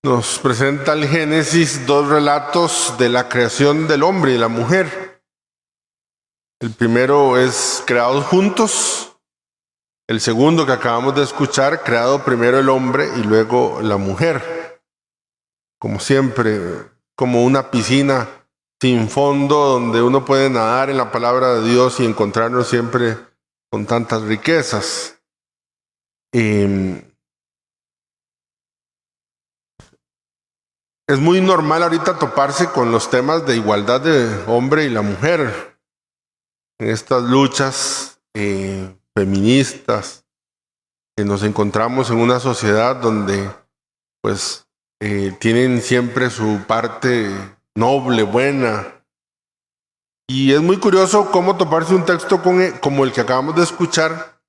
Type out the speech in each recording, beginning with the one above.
Nos presenta el Génesis dos relatos de la creación del hombre y la mujer. El primero es creados juntos. El segundo que acabamos de escuchar, creado primero el hombre y luego la mujer. Como siempre, como una piscina sin fondo donde uno puede nadar en la palabra de Dios y encontrarnos siempre con tantas riquezas. Es muy normal ahorita toparse con los temas de igualdad de hombre y la mujer en estas luchas feministas que nos encontramos en una sociedad donde pues tienen siempre su parte noble, buena. Y es muy curioso cómo toparse un texto como el que acabamos de escuchar,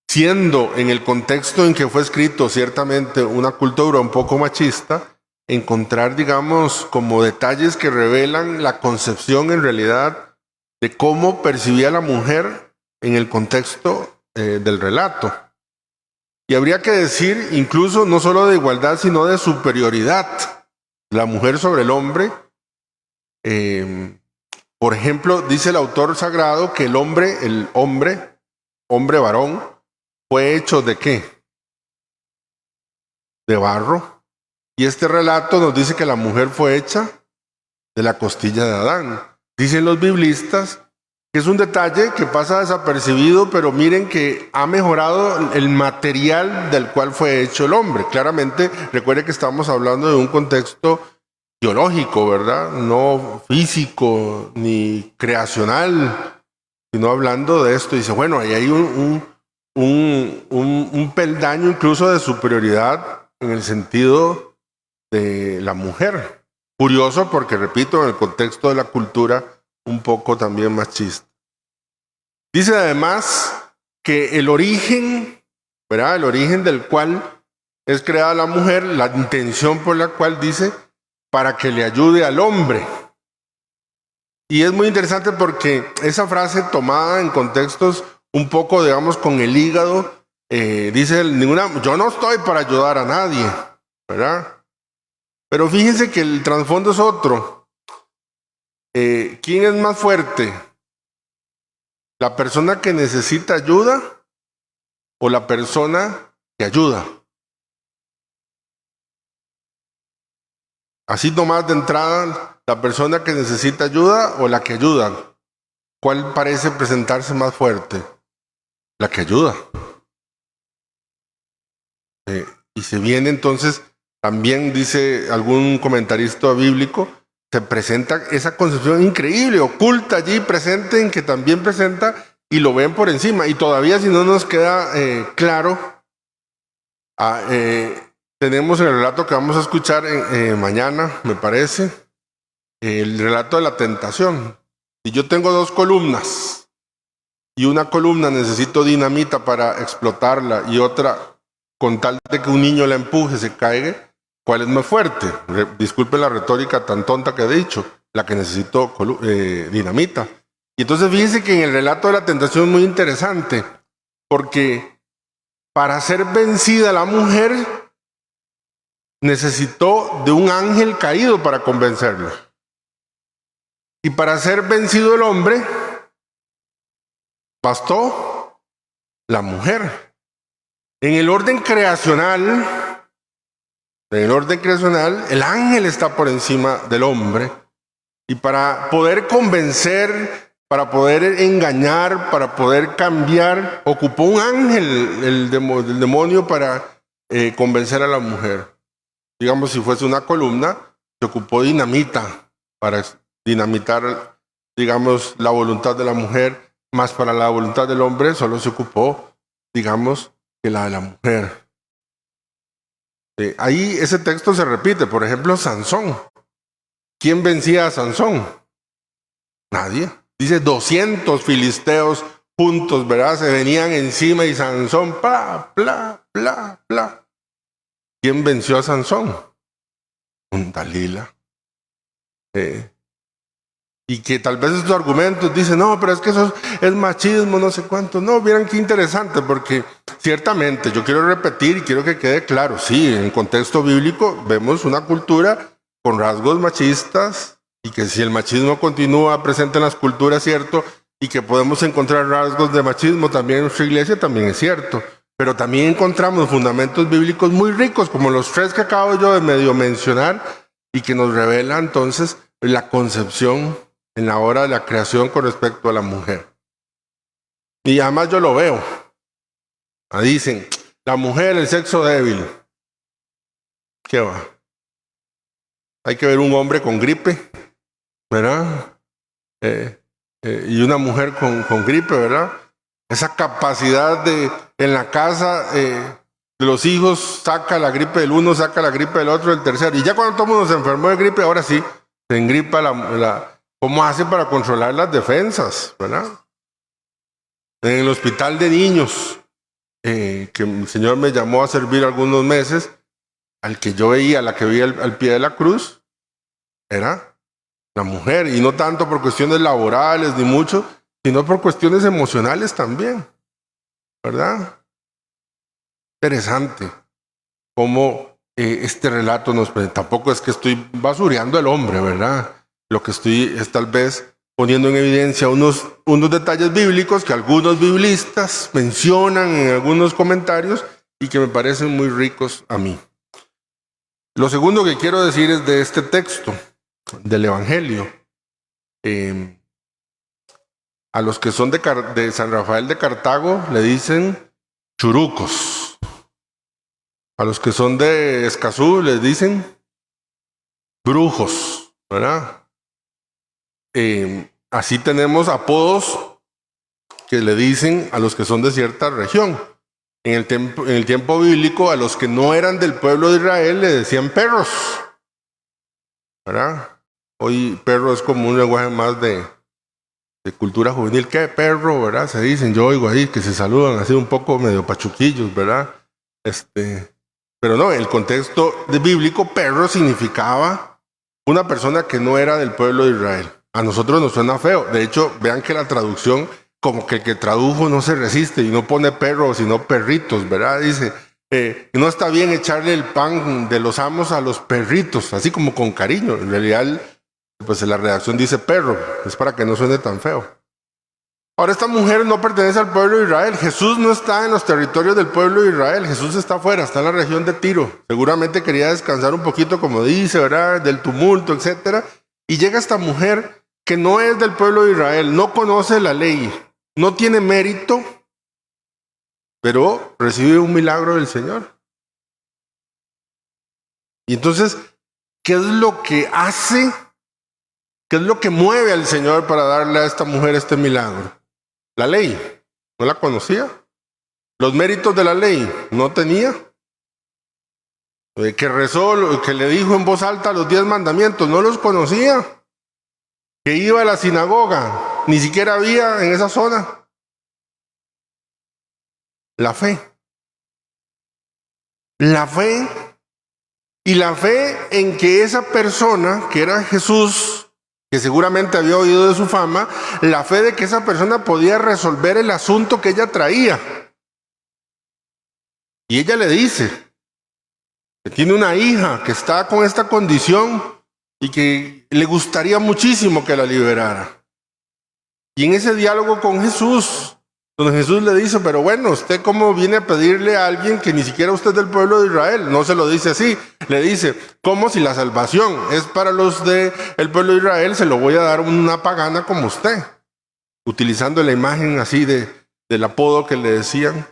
siendo en el contexto en que fue escrito ciertamente una cultura un poco machista, encontrar, digamos, como detalles que revelan la concepción en realidad de cómo percibía la mujer en el contexto del relato. Y habría que decir incluso no solo de igualdad, sino de superioridad. La mujer sobre el hombre. Por ejemplo, dice el autor sagrado que el hombre varón, fue hecho ¿de qué? De barro. Y este relato nos dice que la mujer fue hecha de la costilla de Adán. Dicen los biblistas que es un detalle que pasa desapercibido, pero miren que ha mejorado el material del cual fue hecho el hombre. Claramente, recuerde que estamos hablando de un contexto biológico, ¿verdad? No físico ni creacional, sino hablando de esto. Dice, bueno, ahí hay un peldaño incluso de superioridad en el sentido de la mujer. Curioso porque, repito, en el contexto de la cultura un poco también machista. Dice además que el origen, ¿verdad? El origen del cual es creada la mujer, la intención por la cual dice, para que le ayude al hombre. Y es muy interesante porque esa frase tomada en contextos un poco, digamos, con el hígado, dice, yo no estoy para ayudar a nadie, ¿verdad? Pero fíjense que el trasfondo es otro. ¿Quién es más fuerte? ¿La persona que necesita ayuda o la persona que ayuda? Así nomás de entrada, ¿la persona que necesita ayuda o la que ayuda? ¿Cuál parece presentarse más fuerte? La que ayuda. Y se viene entonces, también dice algún comentarista bíblico, se presenta esa concepción increíble, oculta allí, presente, en que también presenta y lo ven por encima. Y todavía si no nos queda claro, tenemos el relato que vamos a escuchar mañana, me parece, el relato de la tentación. Si yo tengo dos columnas y una columna necesito dinamita para explotarla y otra con tal de que un niño la empuje, se caiga, ¿cuál es más fuerte? Disculpe la retórica tan tonta que he dicho, la que necesito dinamita. Y entonces fíjense que en el relato de la tentación es muy interesante, porque para ser vencida la mujer necesitó de un ángel caído para convencerla. Y para ser vencido el hombre, bastó la mujer. En el orden creacional, el ángel está por encima del hombre. Y para poder convencer, para poder engañar, para poder cambiar, ocupó un ángel, el demonio, para convencer a la mujer. Digamos, si fuese una columna, se ocupó dinamita para dinamitar, digamos, la voluntad de la mujer, más para la voluntad del hombre solo se ocupó, digamos, que la de la mujer. Ahí ese texto se repite, por ejemplo, Sansón. ¿Quién vencía a Sansón? Nadie. Dice 200 filisteos juntos, ¿verdad? Se venían encima y Sansón, bla, bla, bla, bla. ¿Quién venció a Sansón? Un Dalila. y que tal vez estos argumentos dicen, no, pero es que eso es machismo, no sé cuánto. No, vieran qué interesante, porque ciertamente yo quiero repetir y quiero que quede claro, sí, en contexto bíblico vemos una cultura con rasgos machistas y que si el machismo continúa presente en las culturas, cierto, y que podemos encontrar rasgos de machismo también en nuestra iglesia, también es cierto. Pero también encontramos fundamentos bíblicos muy ricos, como los 3 que acabo yo de medio mencionar, y que nos revela entonces la concepción en la hora de la creación con respecto a la mujer. Y además yo lo veo. Dicen, la mujer, el sexo débil. ¿Qué va? Hay que ver un hombre con gripe, ¿verdad? Y una mujer con gripe, ¿verdad? Esa capacidad de, en la casa, de los hijos, saca la gripe del uno, saca la gripe del otro, del tercero. Y ya cuando todo el mundo se enfermó de gripe, ahora sí, se engripa ¿cómo hace para controlar las defensas, verdad? En el hospital de niños, que el Señor me llamó a servir algunos meses, al que yo veía, la que veía al pie de la cruz, era la mujer, y no tanto por cuestiones laborales ni mucho, sino por cuestiones emocionales también, ¿verdad? Interesante cómo este relato nos presenta. Tampoco es que estoy basureando al hombre, ¿verdad? Lo que estoy es tal vez poniendo en evidencia unos detalles bíblicos que algunos biblistas mencionan en algunos comentarios y que me parecen muy ricos a mí. Lo segundo que quiero decir es de este texto del Evangelio. A los que son de San Rafael de Cartago le dicen churucos. A los que son de Escazú les dicen brujos, ¿verdad? Así tenemos apodos que le dicen a los que son de cierta región. En el tiempo bíblico, a los que no eran del pueblo de Israel le decían perros, ¿verdad? Hoy perro es como un lenguaje más de cultura juvenil. ¿Qué perro, verdad? Se dicen, yo oigo ahí que se saludan así un poco medio pachuquillos, ¿verdad? Pero no, en el contexto bíblico, perro significaba una persona que no era del pueblo de Israel. A nosotros nos suena feo. De hecho, vean que la traducción, como que el que tradujo no se resiste y no pone perro, sino perritos, ¿verdad? Dice, no está bien echarle el pan de los amos a los perritos, así como con cariño. En realidad, pues la redacción dice perro, es para que no suene tan feo. Ahora, esta mujer no pertenece al pueblo de Israel. Jesús no está en los territorios del pueblo de Israel. Jesús está afuera, está en la región de Tiro. Seguramente quería descansar un poquito, como dice, ¿verdad? Del tumulto, etc. Y llega esta mujer que no es del pueblo de Israel, no conoce la ley, no tiene mérito, pero recibe un milagro del Señor. Y entonces, ¿qué es lo que hace? ¿Qué es lo que mueve al Señor para darle a esta mujer este milagro? La ley, no la conocía. Los méritos de la ley, no tenía. Que rezó, que le dijo en voz alta los 10 mandamientos, no los conocía. Que iba a la sinagoga, ni siquiera había en esa zona. La fe. La fe. Y la fe en que esa persona, que era Jesús, que seguramente había oído de su fama, la fe de que esa persona podía resolver el asunto que ella traía. Y ella le dice que tiene una hija que está con esta condición y que le gustaría muchísimo que la liberara. Y en ese diálogo con Jesús, donde Jesús le dice, pero bueno, ¿usted cómo viene a pedirle a alguien que ni siquiera usted es del pueblo de Israel? No se lo dice así, le dice, ¿cómo si la salvación es para los del pueblo de Israel? Se lo voy a dar a una pagana como usted, utilizando la imagen así del apodo que le decían.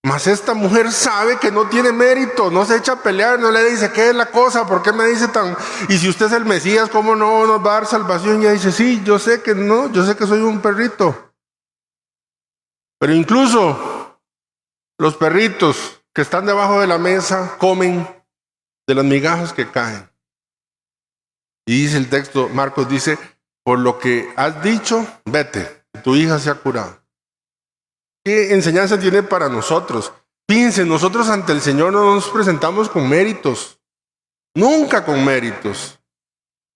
Mas esta mujer sabe que no tiene mérito, no se echa a pelear, no le dice, ¿qué es la cosa? ¿Por qué me dice tan? Y si usted es el Mesías, ¿cómo no nos va a dar salvación? Y ella dice, sí, yo sé que no, yo sé que soy un perrito. Pero incluso los perritos que están debajo de la mesa comen de las migajas que caen. Y dice el texto, Marcos dice, por lo que has dicho, vete, tu hija se ha curado. ¿Qué enseñanza tiene para nosotros? Fíjense, nosotros ante el Señor no nos presentamos con méritos, nunca con méritos.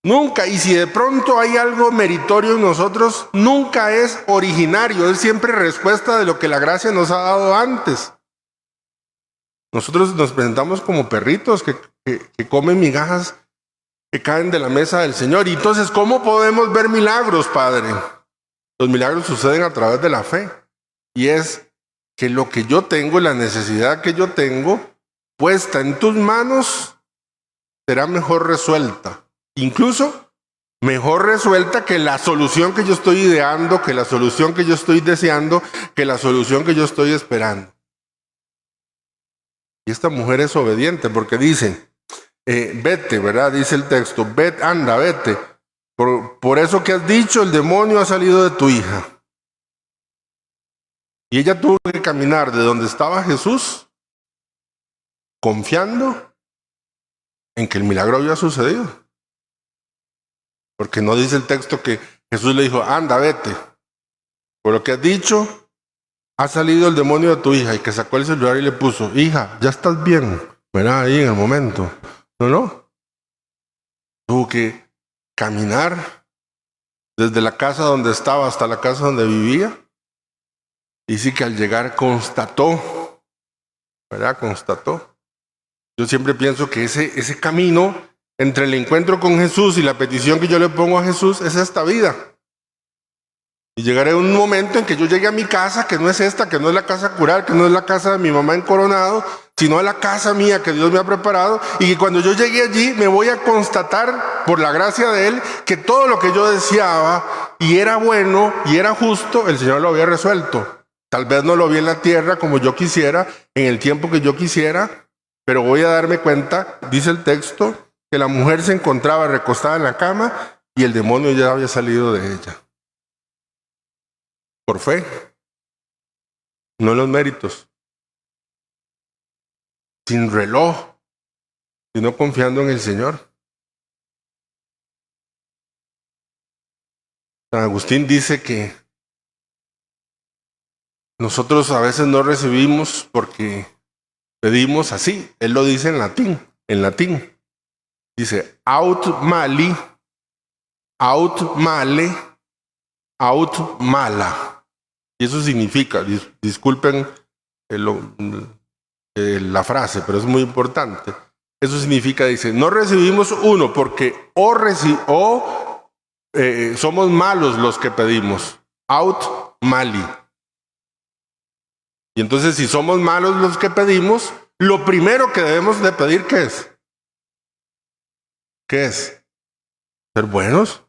Nunca. Y si de pronto hay algo meritorio en nosotros, nunca es originario, es siempre respuesta de lo que la gracia nos ha dado antes. Nosotros nos presentamos como perritos que comen migajas que caen de la mesa del Señor. Y entonces, ¿cómo podemos ver milagros, Padre? Los milagros suceden a través de la fe. Y es que lo que yo tengo, la necesidad que yo tengo, puesta en tus manos, será mejor resuelta. Incluso mejor resuelta que la solución que yo estoy ideando, que la solución que yo estoy deseando, que la solución que yo estoy esperando. Y esta mujer es obediente porque dice, vete, ¿verdad? Dice el texto, vete, anda, vete. Por eso que has dicho, el demonio ha salido de tu hija. Y ella tuvo que caminar de donde estaba Jesús, confiando en que el milagro había sucedido. Porque no dice el texto que Jesús le dijo, anda, vete. Por lo que has dicho, ha salido el demonio de tu hija, y que sacó el celular y le puso, hija, ya estás bien, ¿verdad? Ahí en el momento. No. Tuvo que caminar desde la casa donde estaba hasta la casa donde vivía. Y sí que al llegar constató, ¿verdad? Constató. Yo siempre pienso que ese camino entre el encuentro con Jesús y la petición que yo le pongo a Jesús es esta vida. Y llegaré a un momento en que yo llegue a mi casa, que no es esta, que no es la casa cural, que no es la casa de mi mamá en Coronado, sino a la casa mía que Dios me ha preparado, y que cuando yo llegue allí me voy a constatar, por la gracia de Él, que todo lo que yo deseaba, y era bueno, y era justo, el Señor lo había resuelto. Tal vez no lo vi en la tierra como yo quisiera, en el tiempo que yo quisiera, pero voy a darme cuenta, dice el texto, que la mujer se encontraba recostada en la cama, y el demonio ya había salido de ella. Por fe, no en los méritos, sin reloj, sino confiando en el Señor. San Agustín dice que nosotros a veces no recibimos porque pedimos así. Él lo dice en latín. Dice, aut mali, aut male, aut mala. Y eso significa, disculpen la frase, pero es muy importante. Eso significa, dice, no recibimos uno porque somos malos los que pedimos. Aut mali. Y entonces, si somos malos los que pedimos, lo primero que debemos de pedir, ¿qué es? ¿Qué es? Ser buenos.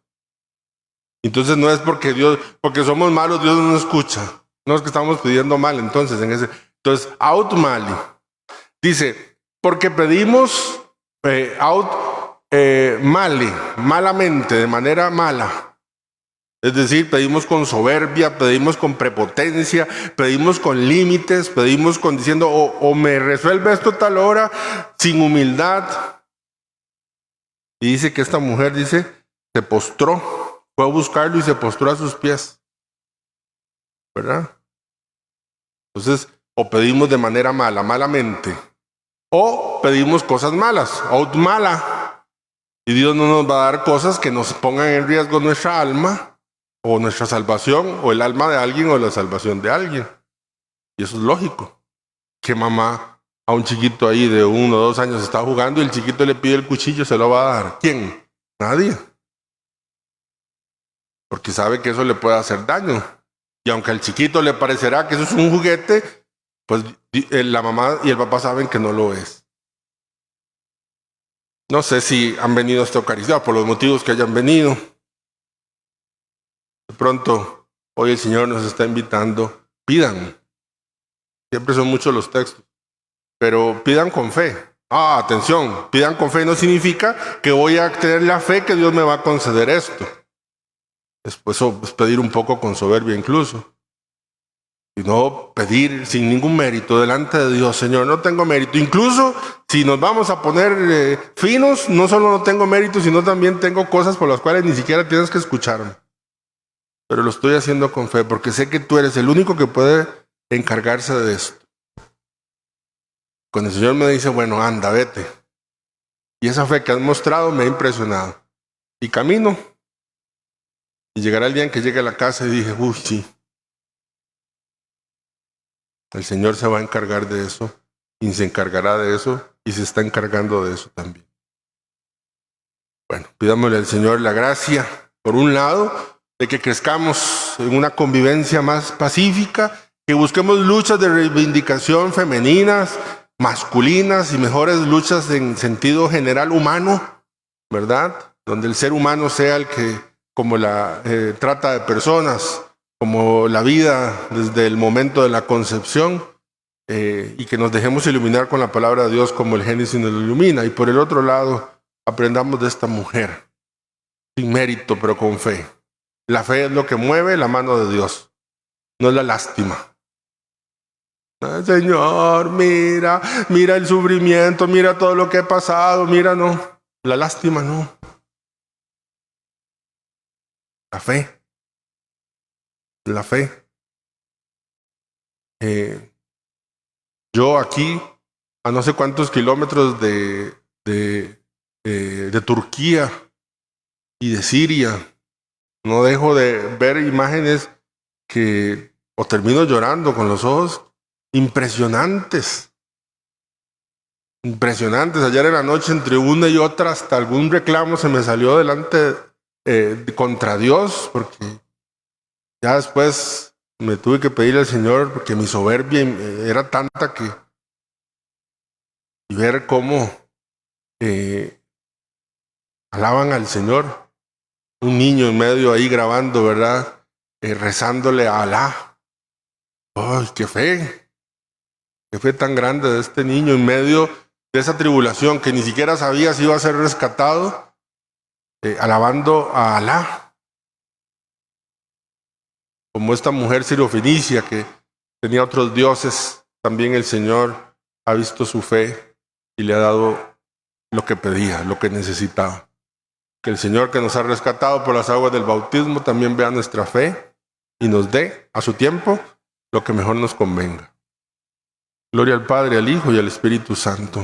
Entonces no es porque somos malos, Dios no nos escucha. No es que estamos pidiendo mal, entonces, aut mali. Dice, porque pedimos malamente, de manera mala. Es decir, pedimos con soberbia, pedimos con prepotencia, pedimos con límites, pedimos con diciendo, o me resuelve esto a tal hora, sin humildad. Y dice que esta mujer, se postró. Fue a buscarlo y se postró a sus pies. ¿Verdad? Entonces, o pedimos de manera malamente, o pedimos cosas malas, aut mala. Y Dios no nos va a dar cosas que nos pongan en riesgo nuestra alma, o nuestra salvación, o el alma de alguien, o la salvación de alguien. Y eso es lógico. Que mamá a un chiquito ahí de 1 o 2 años está jugando y el chiquito le pide el cuchillo, ¿se lo va a dar? ¿Quién? Nadie. Porque sabe que eso le puede hacer daño. Y aunque al chiquito le parecerá que eso es un juguete, pues la mamá y el papá saben que no lo es. No sé si han venido a esta Eucaristía por los motivos que hayan venido. De pronto, hoy el Señor nos está invitando, pidan. Siempre son muchos los textos, pero pidan con fe. Atención, pidan con fe no significa que voy a tener la fe que Dios me va a conceder esto. Después es pedir un poco con soberbia incluso. Y no pedir sin ningún mérito delante de Dios. Señor, no tengo mérito. Incluso si nos vamos a poner finos, no solo no tengo mérito, sino también tengo cosas por las cuales ni siquiera tienes que escucharme. Pero lo estoy haciendo con fe porque sé que tú eres el único que puede encargarse de esto. Cuando el Señor me dice, bueno, anda, vete. Y esa fe que has mostrado me ha impresionado. Y camino. Y llegará el día en que llegue a la casa y dije, uy, sí. El Señor se va a encargar de eso. Y se encargará de eso. Y se está encargando de eso también. Bueno, pidámosle al Señor la gracia, por un lado, de que crezcamos en una convivencia más pacífica, que busquemos luchas de reivindicación femeninas, masculinas y mejores luchas en sentido general humano, ¿verdad? Donde el ser humano sea el que, como la trata de personas, como la vida desde el momento de la concepción, y que nos dejemos iluminar con la palabra de Dios como el Génesis nos ilumina. Y por el otro lado, aprendamos de esta mujer, sin mérito, pero con fe. La fe es lo que mueve la mano de Dios, no es la lástima. Ay, Señor, mira el sufrimiento, mira todo lo que he pasado, mira, no. La lástima no. La fe. La fe. Yo aquí, a no sé cuántos kilómetros de Turquía y de Siria, no dejo de ver imágenes que o termino llorando con los ojos impresionantes. Impresionantes. Ayer en la noche, entre una y otra, hasta algún reclamo se me salió delante contra Dios, porque ya después me tuve que pedir al Señor, porque mi soberbia era tanta que... Y ver cómo alaban al Señor. Un niño en medio ahí grabando, ¿verdad? Rezándole a Alá. ¡Ay, qué fe! ¡Qué fe tan grande de este niño en medio de esa tribulación que ni siquiera sabía si iba a ser rescatado, alabando a Alá! Como esta mujer sirofenicia que tenía otros dioses, también el Señor ha visto su fe y le ha dado lo que pedía, lo que necesitaba. Que el Señor, que nos ha rescatado por las aguas del bautismo, también vea nuestra fe y nos dé a su tiempo lo que mejor nos convenga. Gloria al Padre, al Hijo y al Espíritu Santo.